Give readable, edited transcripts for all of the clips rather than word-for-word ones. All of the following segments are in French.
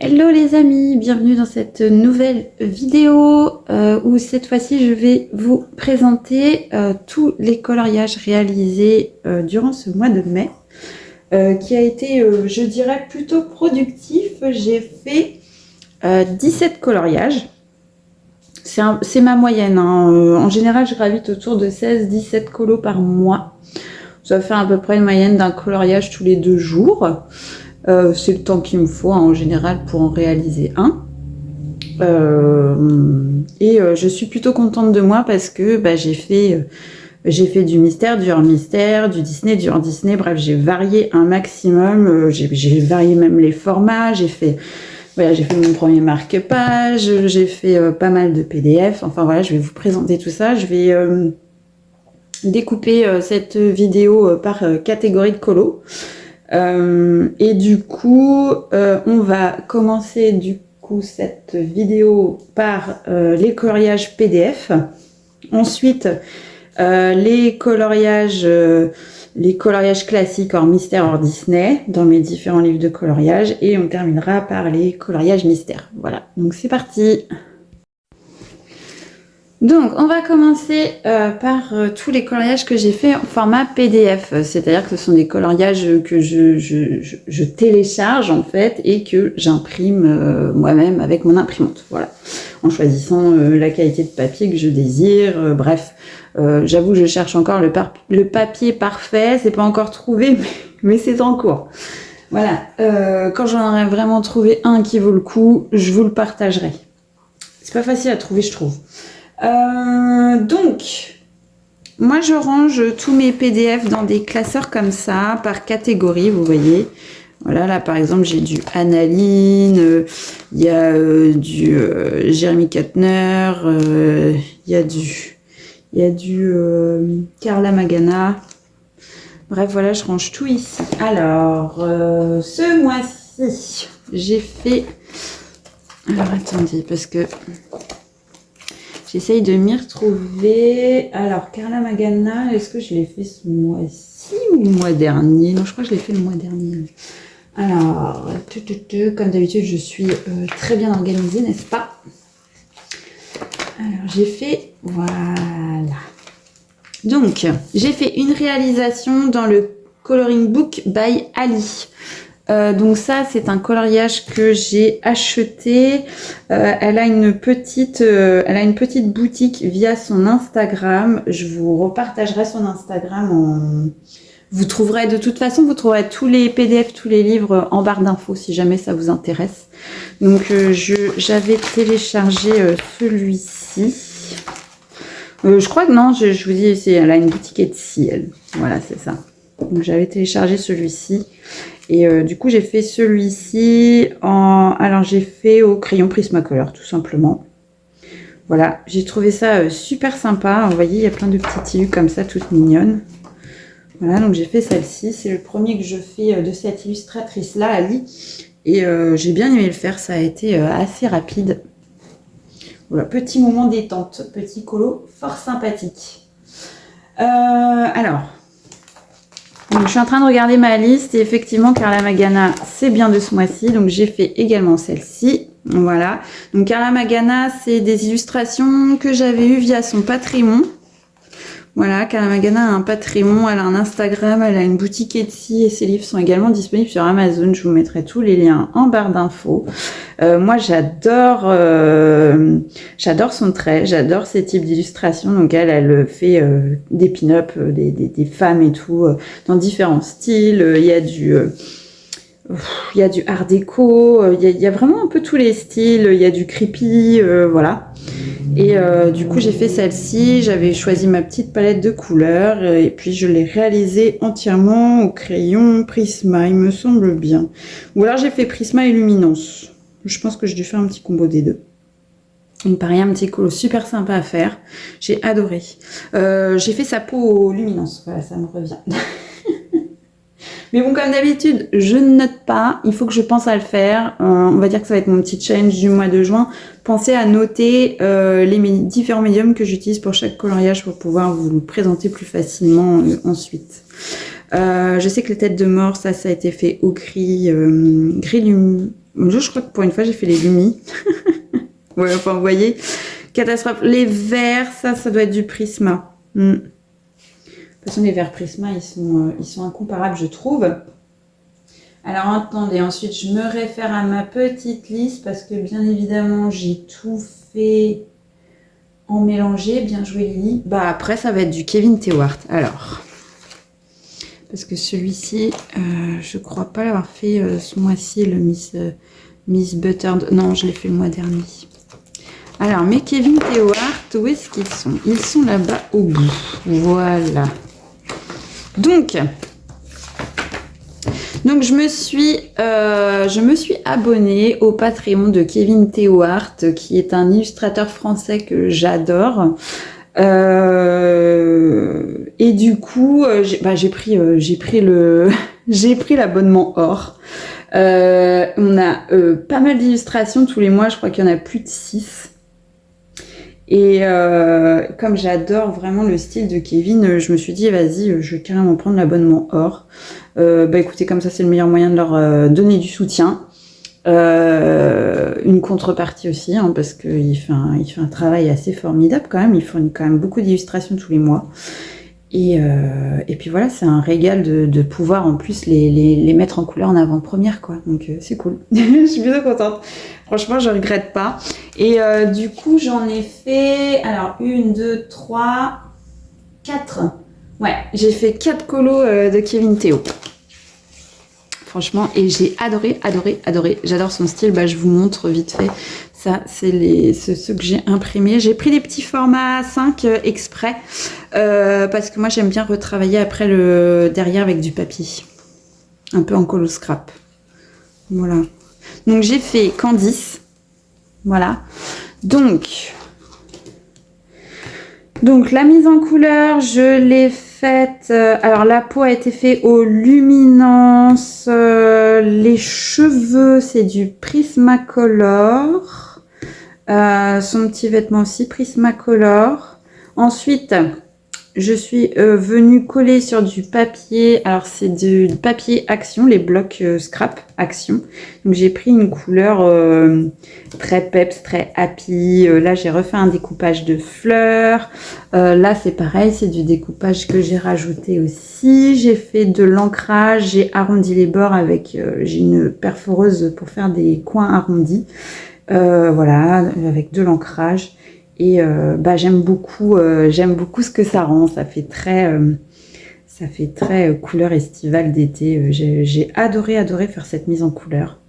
Hello les amis, bienvenue dans cette nouvelle vidéo où cette fois-ci je vais vous présenter tous les coloriages réalisés durant ce mois de mai qui a été, je dirais, plutôt productif. J'ai fait 17 coloriages. C'est ma moyenne, hein. En général je gravite autour de 16-17 colos par mois. Ça fait à peu près une moyenne d'un coloriage tous les 2 jours. C'est le temps qu'il me faut hein, en général pour en réaliser un. Je suis plutôt contente de moi parce que j'ai fait du mystère, du hors mystère, du Disney, du hors Disney. Bref, j'ai varié un maximum. J'ai varié même les formats. J'ai fait mon premier marque-page. J'ai fait pas mal de PDF. Enfin voilà, je vais vous présenter tout ça. Je vais découper cette vidéo par catégorie de colos. Et du coup, on va commencer cette vidéo par les coloriages PDF. Ensuite, les coloriages classiques hors mystère, hors Disney, dans mes différents livres de coloriage. Et on terminera par les coloriages mystère. Voilà, donc c'est parti. Donc, on va commencer par tous les coloriages que j'ai fait en format PDF. C'est-à-dire que ce sont des coloriages que je télécharge en fait et que j'imprime moi-même avec mon imprimante. Voilà, en choisissant la qualité de papier que je désire. Bref, j'avoue que je cherche encore le papier parfait. C'est pas encore trouvé, mais c'est en cours. Voilà, quand j'en aurai vraiment trouvé un qui vaut le coup, je vous le partagerai. C'est pas facile à trouver, je trouve. Donc, moi je range tous mes PDF dans des classeurs comme ça, par catégorie, vous voyez. Voilà, là par exemple j'ai du Annaline, il y a du Jeremy Kuttner, il y a du Carla Magana. Bref, voilà, je range tout ici. Alors, ce mois-ci, j'ai fait... Alors attendez, parce que... J'essaye de m'y retrouver. Alors, Carla Magana, est-ce que je l'ai fait ce mois-ci ou le mois dernier? Non, je crois que je l'ai fait le mois dernier. Alors, comme d'habitude, je suis très bien organisée, n'est-ce pas? Alors, j'ai fait... Voilà. Donc, j'ai fait une réalisation dans le Coloring Book by Ali. Donc ça, c'est un coloriage que j'ai acheté. Elle a une petite boutique via son Instagram. Je vous repartagerai son Instagram. Vous trouverez de toute façon, vous trouverez tous les PDF, tous les livres en barre d'infos si jamais ça vous intéresse. Donc j'avais téléchargé celui-ci. Je crois que non, je vous dis, elle a une boutique Etsy, elle. Voilà, c'est ça. Donc j'avais téléchargé celui-ci. Et du coup, j'ai fait celui-ci alors j'ai fait au crayon Prismacolor, tout simplement. Voilà, j'ai trouvé ça super sympa. Vous voyez, il y a plein de petites tilus comme ça, toutes mignonnes. Voilà, donc j'ai fait celle-ci. C'est le premier que je fais de cette illustratrice-là, Ali. Et j'ai bien aimé le faire, ça a été assez rapide. Voilà, petit moment détente, petit colo fort sympathique. Alors... Donc, je suis en train de regarder ma liste et effectivement Carla Magana c'est bien de ce mois-ci, donc j'ai fait également celle-ci. Voilà, donc Carla Magana c'est des illustrations que j'avais eues via son Patreon. Voilà, Carla Magana a un Patreon, elle a un Instagram, elle a une boutique Etsy et ses livres sont également disponibles sur Amazon. Je vous mettrai tous les liens en barre d'infos. Moi j'adore son trait, j'adore ces types d'illustrations. Donc elle fait des pin-up, des femmes et tout, dans différents styles. Il y a du art déco, il y a vraiment un peu tous les styles, il y a du creepy, voilà. Et du coup j'ai fait celle-ci, j'avais choisi ma petite palette de couleurs et puis je l'ai réalisée entièrement au crayon Prisma, il me semble bien. Ou alors j'ai fait Prisma et Luminance. Je pense que j'ai dû faire un petit combo des deux. Il me paraît un petit colo super sympa à faire. J'ai adoré. J'ai fait sa peau aux Luminance, voilà, ça me revient. Mais bon, comme d'habitude, je ne note pas. Il faut que je pense à le faire. On va dire que ça va être mon petit challenge du mois de juin. Pensez à noter les différents médiums que j'utilise pour chaque coloriage pour pouvoir vous le présenter plus facilement ensuite. Je sais que les têtes de mort, ça a été fait au gris Je crois que pour une fois, j'ai fait les lumis. Ouais, enfin, vous voyez, catastrophe. Les verts, ça doit être du Prisma. De toute façon, les verts Prisma, ils sont incomparables, je trouve. Alors, attendez, ensuite, je me réfère à ma petite liste parce que, bien évidemment, j'ai tout fait en mélangé. Bien joué, Lily. Bah, après, ça va être du Kevin Tewart. Alors, parce que celui-ci, je crois pas l'avoir fait ce mois-ci, le Miss Buttered. Non, je l'ai fait le mois dernier. Alors, mes Kevin Tewart, où est-ce qu'ils sont? Ils sont là-bas au bout. Voilà. Donc, je me suis abonnée au Patreon de Kevin Tewart, qui est un illustrateur français que j'adore. Et du coup, j'ai pris l'abonnement or. On a pas mal d'illustrations tous les mois, je crois qu'il y en a plus de 6. Et comme j'adore vraiment le style de Kevin, je me suis dit vas-y, je vais carrément prendre l'abonnement or. Écoutez, comme ça c'est le meilleur moyen de leur donner du soutien. Une contrepartie aussi, hein, parce qu'il fait un travail assez formidable quand même. Il fournit quand même beaucoup d'illustrations tous les mois. Et puis voilà, c'est un régal de pouvoir en plus les mettre en couleur en avant-première, quoi. Donc c'est cool. Je suis plutôt contente. Franchement, je regrette pas. Et du coup, j'en ai fait, alors 1, 2, 3, 4. Ouais, j'ai fait 4 colos de Kevin Théo. Franchement, et j'ai adoré. J'adore son style. Je vous montre vite fait. Ça, c'est ceux que j'ai imprimés. J'ai pris des petits formats 5 exprès parce que moi, j'aime bien retravailler après le derrière avec du papier. Un peu en colo scrap. Voilà. Donc, j'ai fait Candice. Voilà. Donc, la mise en couleur, je l'ai faite. Alors, la peau a été faite aux luminances. Les cheveux, c'est du Prismacolor. Son petit vêtement aussi, Prismacolor. Ensuite, je suis venue coller sur du papier. Alors, c'est du papier Action, les blocs scrap Action. Donc, j'ai pris une couleur très peps, très happy. Là, j'ai refait un découpage de fleurs. Là, c'est pareil, c'est du découpage que j'ai rajouté aussi. J'ai fait de l'ancrage. J'ai arrondi les bords avec... j'ai une perforeuse pour faire des coins arrondis. Voilà, avec de l'ancrage. Et j'aime beaucoup ce que ça rend. Ça fait très couleur estivale d'été. J'ai adoré faire cette mise en couleur.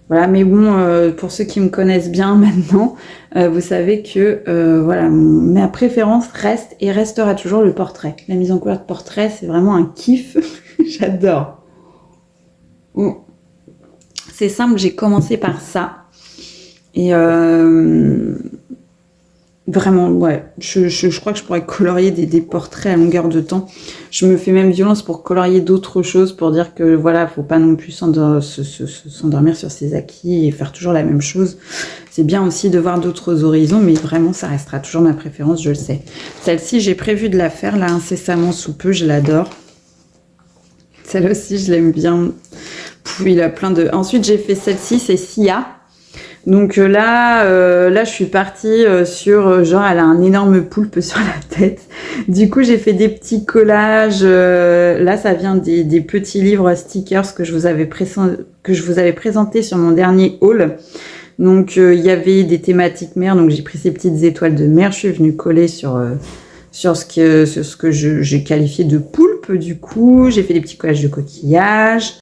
Voilà, mais bon, pour ceux qui me connaissent bien maintenant, vous savez que voilà, ma préférence reste et restera toujours le portrait. La mise en couleur de portrait, c'est vraiment un kiff. J'adore. Bon. C'est simple, j'ai commencé par ça. Et vraiment, ouais, je crois que je pourrais colorier des portraits à longueur de temps. Je me fais même violence pour colorier d'autres choses, pour dire que voilà, faut pas non plus s'endormir sur ses acquis et faire toujours la même chose. C'est bien aussi de voir d'autres horizons, mais vraiment, ça restera toujours ma préférence, je le sais. Celle-ci, j'ai prévu de la faire là incessamment sous peu, je l'adore. Celle aussi, je l'aime bien. Il a plein de... Ensuite, j'ai fait celle-ci, c'est Sia. Donc là, je suis partie sur genre elle a un énorme poulpe sur la tête. Du coup, j'ai fait des petits collages. Là, ça vient des petits livres stickers que je vous avais présenté sur mon dernier haul. Donc il y avait des thématiques mer. Donc j'ai pris ces petites étoiles de mer. Je suis venue coller sur ce que j'ai qualifié de poulpe. Du coup, j'ai fait des petits collages de coquillages.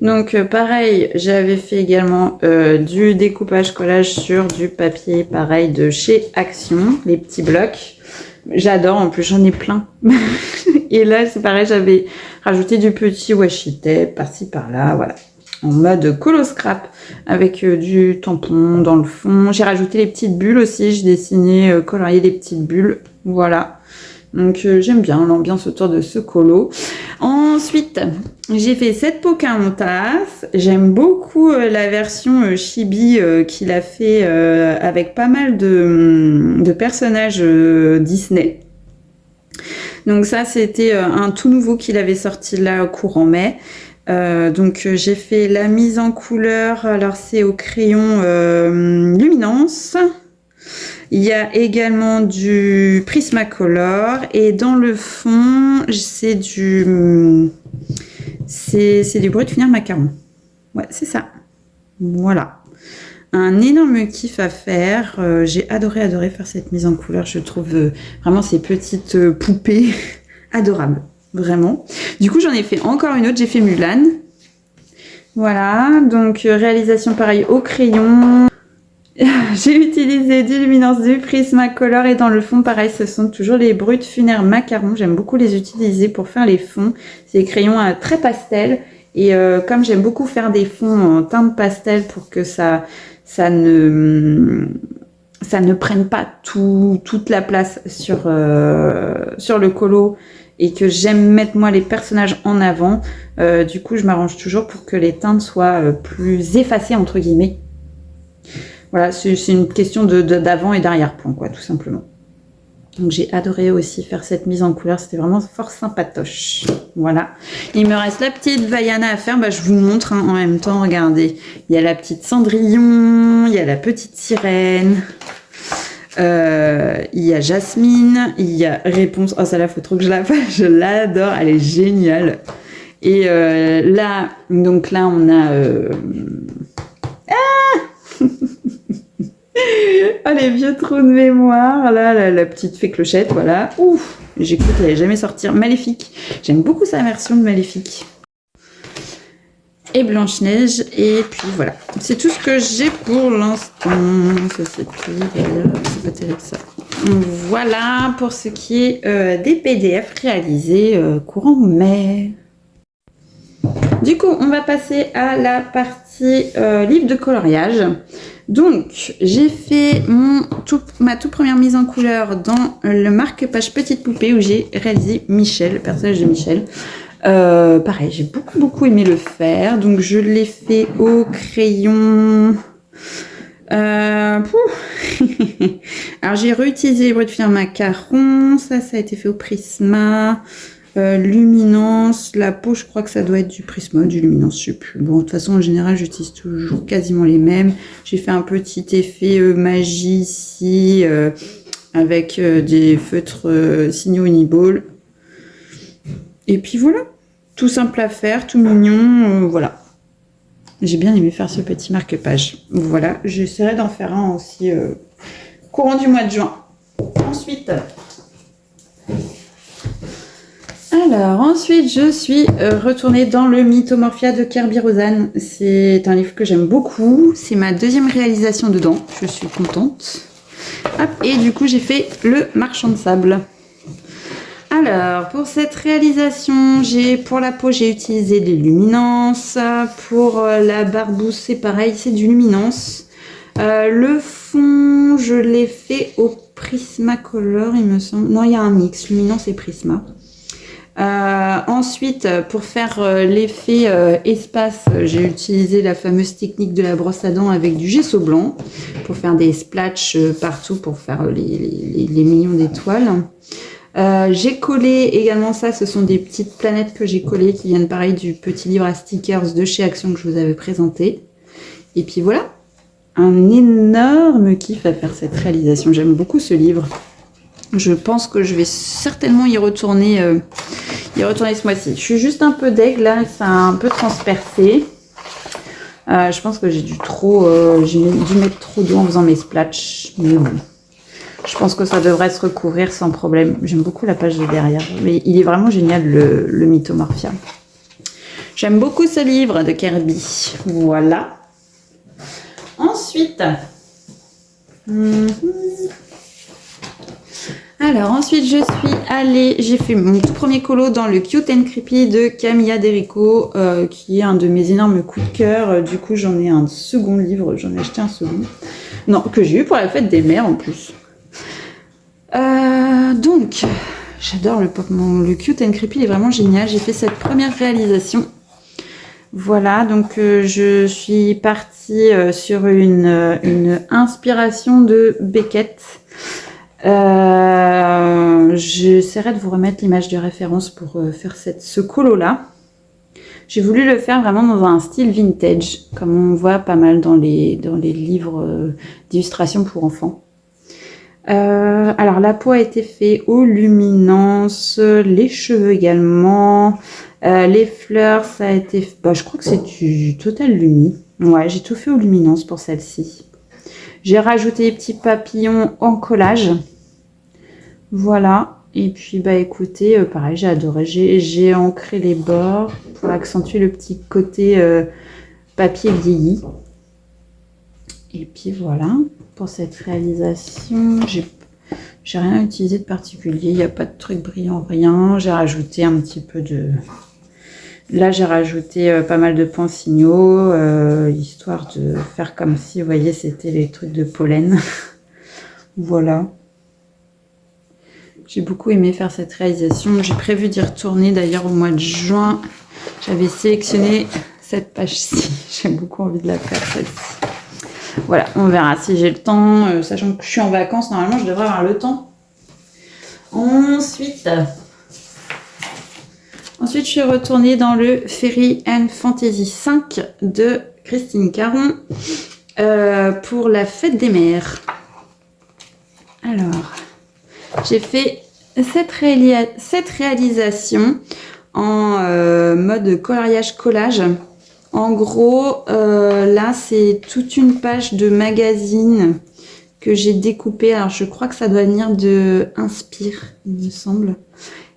Donc pareil, j'avais fait également du découpage collage sur du papier pareil de chez Action, les petits blocs. J'adore, en plus j'en ai plein. Et là c'est pareil, j'avais rajouté du petit washi tape par-ci par-là, voilà. En mode colo scrap avec du tampon dans le fond. J'ai rajouté les petites bulles aussi, j'ai dessiné, colorié des petites bulles, voilà. Donc j'aime bien l'ambiance autour de ce colo. Ensuite, j'ai fait cette Pocahontas. J'aime beaucoup la version chibi qu'il a fait avec pas mal de personnages Disney. Donc ça, c'était un tout nouveau qu'il avait sorti là au courant mai. Donc j'ai fait la mise en couleur, alors c'est au crayon Luminance. Il y a également du Prismacolor et dans le fond c'est du brut de finir macaron. Ouais, c'est ça. Voilà. Un énorme kiff à faire. J'ai adoré faire cette mise en couleur. Je trouve vraiment ces petites poupées adorables. Vraiment. Du coup, j'en ai fait encore une autre. J'ai fait Mulan. Voilà. Donc, réalisation pareil au crayon. J'ai utilisé du Luminance, du Prismacolor et dans le fond, pareil, ce sont toujours les bruts funéraires macarons. J'aime beaucoup les utiliser pour faire les fonds. C'est des crayons très pastel. Et comme j'aime beaucoup faire des fonds en teinte pastel pour que ça ne prenne pas toute la place sur le colo et que j'aime mettre moi les personnages en avant, du coup je m'arrange toujours pour que les teintes soient plus effacées entre guillemets. Voilà, c'est une question d'avant et d'arrière-plan quoi, tout simplement. Donc j'ai adoré aussi faire cette mise en couleur, c'était vraiment fort sympatoche. Voilà. Il me reste la petite Vaiana à faire, je vous montre en même temps, regardez. Il y a la petite Cendrillon, il y a la petite Sirène, il y a Jasmine, il y a Réponse. Oh celle-là, faut trop que je la fasse, je l'adore, elle est géniale. Et là, donc là on a... Ah, les vieux trous de mémoire, là, la petite fée clochette, voilà. Ouf, j'ai cru qu'elle allait jamais sortir. Maléfique, j'aime beaucoup sa version de Maléfique. Et Blanche-Neige, et puis voilà. C'est tout ce que j'ai pour l'instant. Ça, c'est pas terrible ça. Voilà pour ce qui est des PDF réalisés courant mai. Du coup, on va passer à la partie livre de coloriage. Donc, j'ai fait ma toute première mise en couleur dans le marque-page Petite Poupée où j'ai réalisé Michel, le personnage de Michel. Pareil, j'ai beaucoup aimé le faire. Donc, je l'ai fait au crayon. Alors, j'ai réutilisé les bruits de finir macaron. Ça a été fait au Prisma. Luminance, la peau, je crois que ça doit être du Prisma, du Luminance, je sais plus. Bon, de toute façon, en général, j'utilise toujours quasiment les mêmes. J'ai fait un petit effet magie ici, avec des feutres signaux Uniball. Et puis voilà, tout simple à faire, tout mignon, voilà. J'ai bien aimé faire ce petit marque-page. Voilà, j'essaierai d'en faire un aussi courant du mois de juin. Ensuite... Alors, ensuite, je suis retournée dans le Mythomorphia de Kerby Rosanes. C'est un livre que j'aime beaucoup. C'est ma deuxième réalisation dedans. Je suis contente. Hop, et du coup, j'ai fait le Marchand de sable. Alors, pour cette réalisation, pour la peau, j'ai utilisé des luminances. Pour la barbouze, c'est pareil, c'est du luminance. Le fond, je l'ai fait au Prismacolor, il me semble. Non, il y a un mix, luminance et Prisma. Ensuite, pour faire l'effet espace, j'ai utilisé la fameuse technique de la brosse à dents avec du gesso blanc pour faire des splatchs partout pour faire les millions d'étoiles. J'ai collé également ça, ce sont des petites planètes que j'ai collées qui viennent pareil du petit livre à stickers de chez Action que je vous avais présenté. Et puis voilà, un énorme kiff à faire cette réalisation. J'aime beaucoup ce livre. Je pense que je vais certainement y retourner ce mois-ci. Je suis juste un peu deg, là, ça a un peu transpercé. Je pense que j'ai dû mettre trop d'eau en faisant mes splatchs. Mais bon, je pense que ça devrait se recouvrir sans problème. J'aime beaucoup la page de derrière. Mais il est vraiment génial, le Mythomorphia. J'aime beaucoup ce livre de Kerby. Voilà. Ensuite... Alors ensuite je suis allée, j'ai fait mon tout premier colo dans le Cute and Creepy de Camilla Derico, qui est un de mes énormes coups de cœur. Du coup j'en ai un second livre, j'en ai acheté un second. Non, que j'ai eu pour la fête des mères en plus. Donc, j'adore le Cute and Creepy, il est vraiment génial. J'ai fait cette première réalisation. Voilà, donc je suis partie sur une inspiration de Beckett. J'essaierai de vous remettre l'image de référence pour faire ce colo là. J'ai voulu le faire vraiment dans un style vintage, comme on voit pas mal dans les livres d'illustration pour enfants. Alors la peau a été faite aux luminances, les cheveux également, les fleurs ça a été, je crois que c'est du Total Lumi. Ouais, j'ai tout fait aux luminances pour celle-ci. J'ai rajouté des petits papillons en collage. Voilà. Et puis écoutez, pareil, j'ai adoré. J'ai ancré les bords pour accentuer le petit côté papier vieilli. Et puis voilà, pour cette réalisation, j'ai rien utilisé de particulier, il n'y a pas de truc brillant, rien. J'ai rajouté un petit peu de... Là, j'ai rajouté pas mal de points signaux, histoire de faire comme si, vous voyez, c'était les trucs de pollen. Voilà. J'ai beaucoup aimé faire cette réalisation. J'ai prévu d'y retourner d'ailleurs au mois de juin. J'avais sélectionné cette page-ci. J'ai beaucoup envie de la faire, celle-ci. Voilà, on verra si j'ai le temps, sachant que je suis en vacances, normalement je devrais avoir le temps. Ensuite, je suis retournée dans le Fairy and Fantasy 5 de Christine Caron pour la fête des mères. Alors, j'ai fait cette réalisation en mode coloriage collage. En gros, là, c'est toute une page de magazine que j'ai découpée. Alors, je crois que ça doit venir de Inspire, il me semble.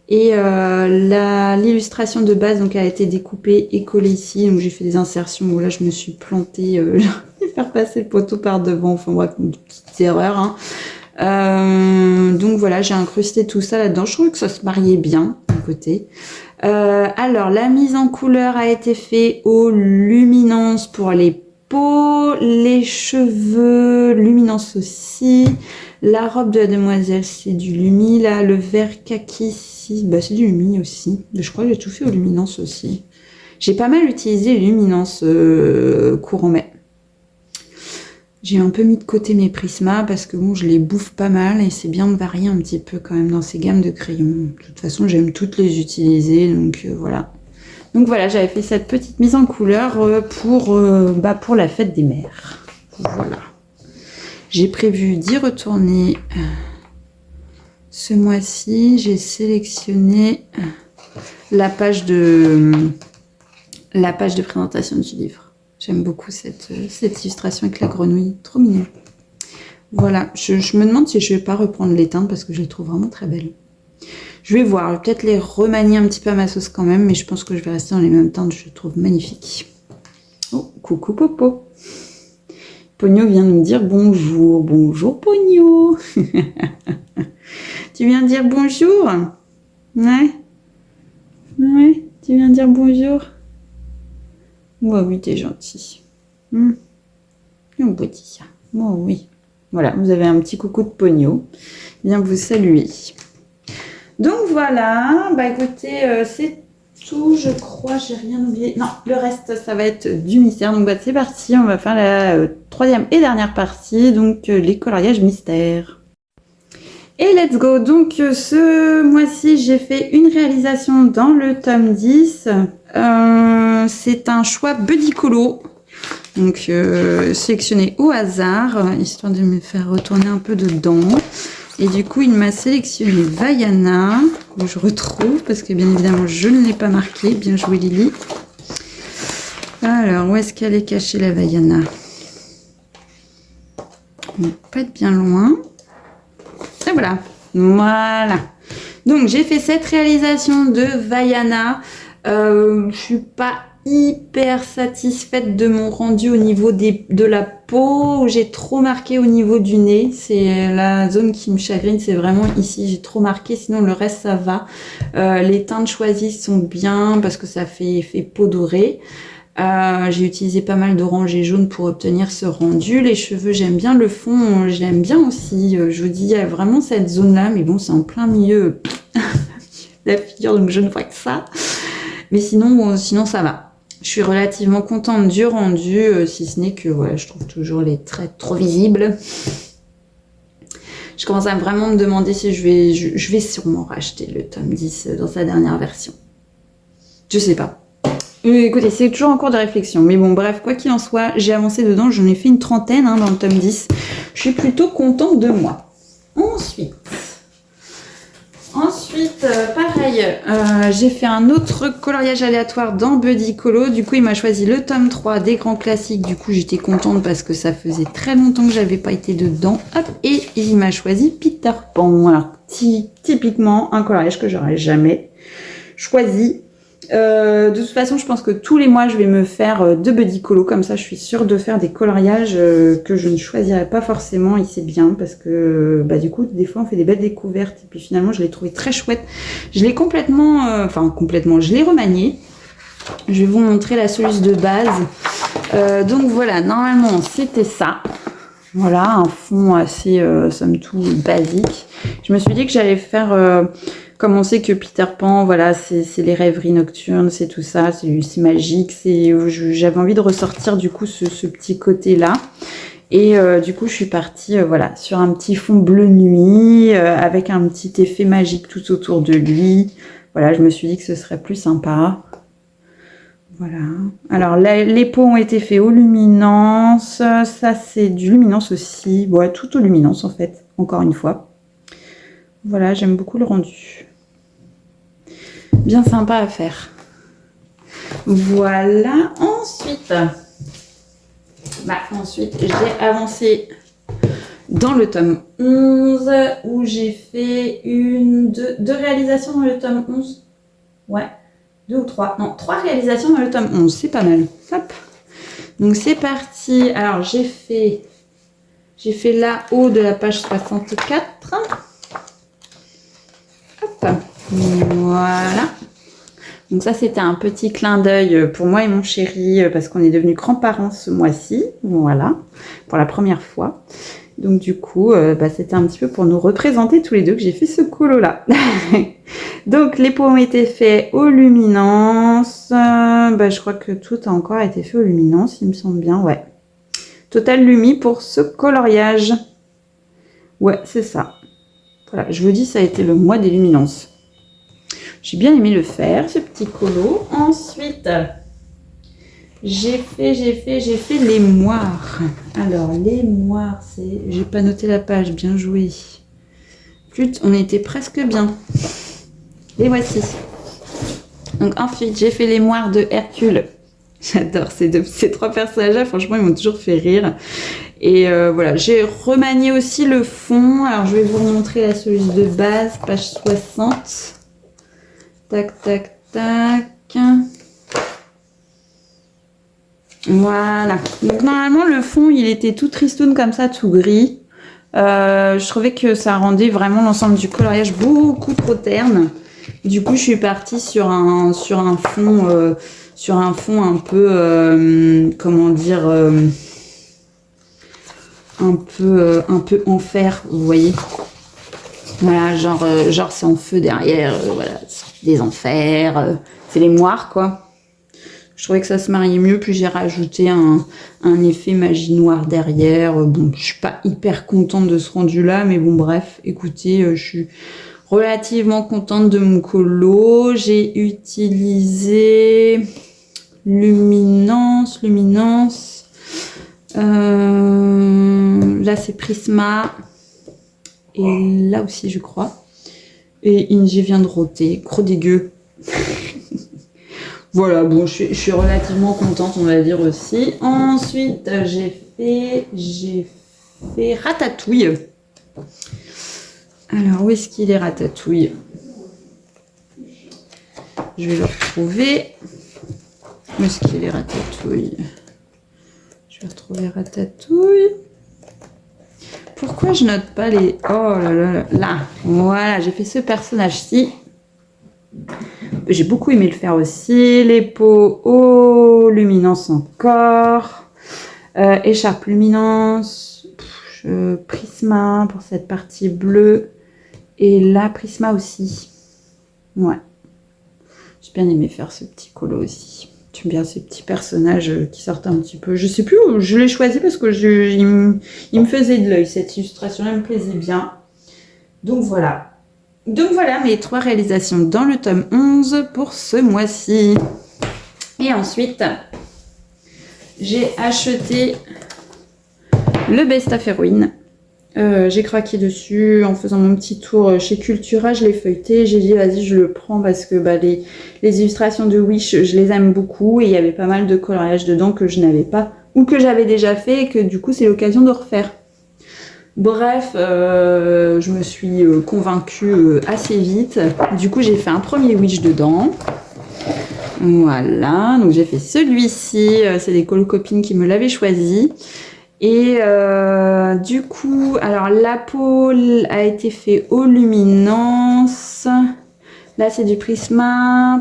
Et l'illustration de base, donc, a été découpée et collée ici. Donc, j'ai fait des insertions où là, je me suis plantée. J'ai fait passer le poteau par devant. Enfin, bref, une petite erreur. Hein. Donc, voilà, j'ai incrusté tout ça là-dedans. Je trouvais que ça se mariait bien, d'un côté. Alors, la mise en couleur a été faite aux luminances pour les peaux, les cheveux, luminance aussi. La robe de la demoiselle, c'est du Lumi. Là, le vert kaki, c'est du Lumi aussi. Je crois que j'ai tout fait aux luminances aussi. J'ai pas mal utilisé les luminances courant mai. J'ai un peu mis de côté mes Prisma parce que bon, je les bouffe pas mal et c'est bien de varier un petit peu quand même dans ces gammes de crayons. De toute façon, j'aime toutes les utiliser, donc voilà. Donc voilà, j'avais fait cette petite mise en couleur pour la fête des mères. Voilà. J'ai prévu d'y retourner ce mois-ci. J'ai sélectionné la page de présentation du livre. J'aime beaucoup cette illustration avec la grenouille, trop mignon. Voilà, je me demande si je vais pas reprendre les teintes parce que je les trouve vraiment très belles. Je vais voir, peut-être les remanier un petit peu à ma sauce quand même, mais je pense que je vais rester dans les mêmes teintes, je les trouve magnifiques. Oh, coucou Popo. Pogno vient nous dire bonjour. Bonjour Pogno. Tu viens dire bonjour? Ouais. Ouais, tu viens dire bonjour? Moi oui, t'es gentil. On peut dire ça. Moi oui. Voilà, vous avez un petit coucou de Pogno. Bien vous saluer. Donc voilà, écoutez, c'est tout, je crois, j'ai rien oublié. Non, le reste, ça va être du mystère. Donc c'est parti, on va faire la troisième et dernière partie, donc les coloriages mystères. Et let's go. Donc ce mois-ci, j'ai fait une réalisation dans le tome 10. C'est un choix Buddy Colo. Donc sélectionné au hasard, histoire de me faire retourner un peu dedans. Et du coup, il m'a sélectionné Vaiana, que je retrouve, parce que bien évidemment, je ne l'ai pas marqué. Bien joué Lily. Alors, où est-ce qu'elle est cachée la Vaiana? On ne va pas être bien loin. Et voilà. Voilà. Donc, j'ai fait cette réalisation de Vaiana. Je suis pas hyper satisfaite de mon rendu au niveau de la peau. J'ai trop marqué au niveau du nez. C'est la zone qui me chagrine. C'est vraiment ici. J'ai trop marqué. Sinon, le reste, ça va. Les teintes choisies sont bien parce que ça fait effet peau dorée. J'ai utilisé pas mal d'orange et jaune pour obtenir ce rendu. Les cheveux, j'aime bien le fond, j'aime bien aussi. Je vous dis, il y a vraiment cette zone-là, mais bon, c'est en plein milieu la figure, donc je ne vois que ça. Mais sinon, sinon ça va. Je suis relativement contente du rendu, si ce n'est que ouais, je trouve toujours les traits trop visibles. Je commence à vraiment me demander si je vais sûrement racheter le tome 10 dans sa dernière version. Je sais pas. Écoutez, c'est toujours en cours de réflexion. Mais bon, bref, quoi qu'il en soit, j'ai avancé dedans. J'en ai fait une trentaine dans le tome 10. Je suis plutôt contente de moi. Ensuite, pareil, j'ai fait un autre coloriage aléatoire dans Buddy Colo. Du coup, il m'a choisi le tome 3 des grands classiques. Du coup, j'étais contente parce que ça faisait très longtemps que j'avais pas été dedans. Hop, et il m'a choisi Peter Pan. Alors, typiquement, un coloriage que j'aurais jamais choisi. De toute façon, je pense que tous les mois, je vais me faire de Buddy Colo. Comme ça, je suis sûre de faire des coloriages que je ne choisirais pas forcément. Et c'est bien parce que bah, du coup, des fois, on fait des belles découvertes. Et puis finalement, je l'ai trouvé très chouette. Je l'ai complètement, je l'ai remanié. Je vais vous montrer la soluce de base. Donc voilà, normalement, c'était ça. Voilà, un fond assez, somme toute, basique. Je me suis dit que j'allais faire... comme on sait que Peter Pan, voilà, c'est les rêveries nocturnes, c'est tout ça, c'est magique. J'avais envie de ressortir du coup ce petit côté-là. Et du coup, je suis partie voilà, sur un petit fond bleu nuit, avec un petit effet magique tout autour de lui. Voilà, je me suis dit que ce serait plus sympa. Voilà. Alors, les pots ont été faits aux luminances. Ça, c'est du luminance aussi. Ouais, tout aux luminances, en fait, encore une fois. Voilà, j'aime beaucoup le rendu. Bien sympa à faire. Voilà. Ensuite, j'ai avancé dans le tome 11 où j'ai fait deux réalisations dans le tome 11. Ouais, 2 ou 3. Non, 3 réalisations dans le tome 11. C'est pas mal. Hop. Donc, c'est parti. Alors, j'ai fait là-haut de la page 64. Hop. Voilà. Donc ça, c'était un petit clin d'œil pour moi et mon chéri parce qu'on est devenus grands-parents ce mois-ci. Voilà, pour la première fois. Donc du coup, c'était un petit peu pour nous représenter tous les deux que j'ai fait ce colo-là. Donc les pots ont été faits aux luminances. Je crois que tout a encore été fait aux luminances, il me semble bien. Ouais. Total Lumi pour ce coloriage. Ouais, c'est ça. Voilà, je vous dis, ça a été le mois des luminances. J'ai bien aimé le faire, ce petit colo. Ensuite, j'ai fait les moires. Alors, les moires, c'est... J'ai pas noté la page, bien joué. On était presque bien. Les voici. Donc, ensuite, j'ai fait les moires de Hercule. J'adore ces 3 personnages-là, franchement, ils m'ont toujours fait rire. Et voilà, j'ai remanié aussi le fond. Alors, je vais vous montrer la soluce de base, page 60. Tac, tac, tac. Voilà. Donc, normalement, le fond, il était tout tristoun comme ça, tout gris. Je trouvais que ça rendait vraiment l'ensemble du coloriage beaucoup trop terne. Du coup, je suis partie sur un fond un peu, comment dire, un peu enfer, vous voyez. Voilà, genre c'est en feu derrière, voilà, des enfers, c'est les moires, quoi. Je trouvais que ça se mariait mieux, puis j'ai rajouté un effet magie noire derrière. Bon, je suis pas hyper contente de ce rendu-là, mais bon, bref, écoutez, je suis relativement contente de mon colo. J'ai utilisé luminance. Là, c'est Prisma. Et là aussi, je crois. Et Inge vient de roter. Gros dégueu. Voilà, bon, je suis relativement contente, on va dire aussi. Ensuite, j'ai fait Ratatouille. Alors, où est-ce qu'il est, Ratatouille? Je vais le retrouver. Où est-ce qu'il est, Ratatouille? Je vais retrouver Ratatouille. Pourquoi je note pas les... Oh là là là. Voilà, j'ai fait ce personnage-ci. J'ai beaucoup aimé le faire aussi. Les peaux aux luminance encore. Écharpe luminance. Prisma pour cette partie bleue. Et là, Prisma aussi. Ouais. J'ai bien aimé faire ce petit colo aussi. J'aime bien ces petits personnages qui sortent un petit peu. Je sais plus où je l'ai choisi parce que il me faisait de l'œil. Cette illustration-là me plaisait bien. Donc voilà. Donc voilà mes 3 réalisations dans le tome 11 pour ce mois-ci. Et ensuite, j'ai acheté le Best-of Héroïne. J'ai craqué dessus en faisant mon petit tour chez Cultura, je l'ai feuilleté, j'ai dit vas-y je le prends parce que bah, les illustrations de Wish je les aime beaucoup et il y avait pas mal de coloriage dedans que je n'avais pas ou que j'avais déjà fait et que du coup c'est l'occasion de refaire. Bref, je me suis convaincue assez vite, du coup j'ai fait un premier Wish dedans. Voilà, donc j'ai fait celui-ci, c'est des colocopines qui me l'avaient choisi. Et du coup, alors la peau a été fait au luminance. Là, c'est du Prisma.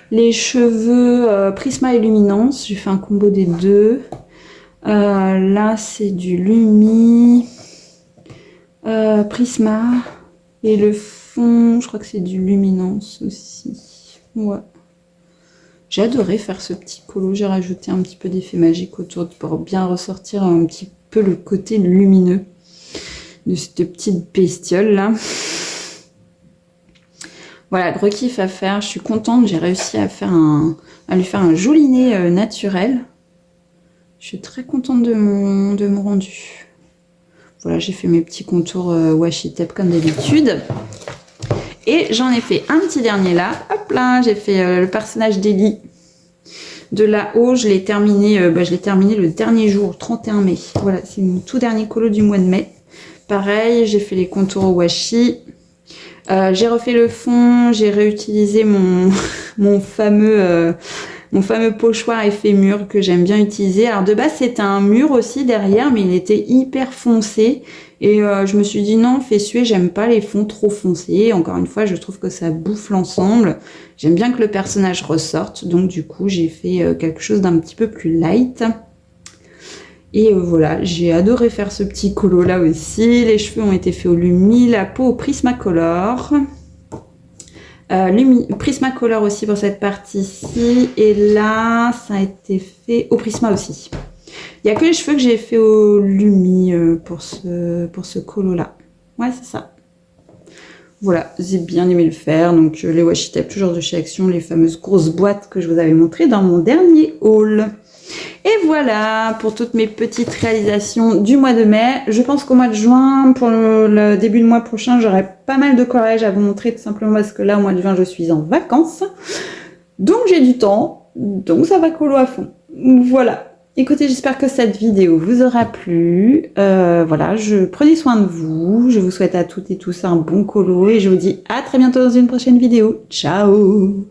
Les cheveux, Prisma et luminance. J'ai fait un combo des deux. Là, c'est du Lumi. Prisma. Et le fond, je crois que c'est du luminance aussi. Ouais. J'ai adoré faire ce petit colo, j'ai rajouté un petit peu d'effet magique autour pour bien ressortir un petit peu le côté lumineux de cette petite bestiole là. Voilà, gros kiff à faire, je suis contente, j'ai réussi à lui faire un joli nez naturel. Je suis très contente de mon rendu. Voilà, j'ai fait mes petits contours washi tape comme d'habitude. Et j'en ai fait un petit dernier là, hop là, j'ai fait le personnage d'Ellie. De là-haut, je l'ai terminé, le dernier jour, 31 mai. Voilà, c'est mon tout dernier colo du mois de mai. Pareil, j'ai fait les contours au washi. J'ai refait le fond, j'ai réutilisé mon fameux pochoir effet mur que j'aime bien utiliser. Alors de base, c'était un mur aussi derrière, mais il était hyper foncé. Et je me suis dit non, fais suer, j'aime pas les fonds trop foncés. Encore une fois, je trouve que ça bouffe l'ensemble. J'aime bien que le personnage ressorte. Donc du coup, j'ai fait quelque chose d'un petit peu plus light. Et voilà, j'ai adoré faire ce petit colo là aussi. Les cheveux ont été faits au Lumi, la peau au Prismacolor. Prismacolor aussi pour cette partie-ci. Et là, ça a été fait au Prisma aussi. Il n'y a que les cheveux que j'ai fait au Lumi pour ce colo là. Ouais, c'est ça. Voilà, j'ai bien aimé le faire. Donc les washi tape toujours de chez Action, les fameuses grosses boîtes que je vous avais montrées dans mon dernier haul. Et voilà pour toutes mes petites réalisations du mois de mai. Je pense qu'au mois de juin, pour le début du mois prochain, j'aurai pas mal de coloriage à vous montrer, tout simplement parce que là, au mois de juin, je suis en vacances. Donc j'ai du temps, donc ça va colo à fond. Voilà. Écoutez, j'espère que cette vidéo vous aura plu. Voilà, prenez soin de vous. Je vous souhaite à toutes et tous un bon colo et je vous dis à très bientôt dans une prochaine vidéo. Ciao!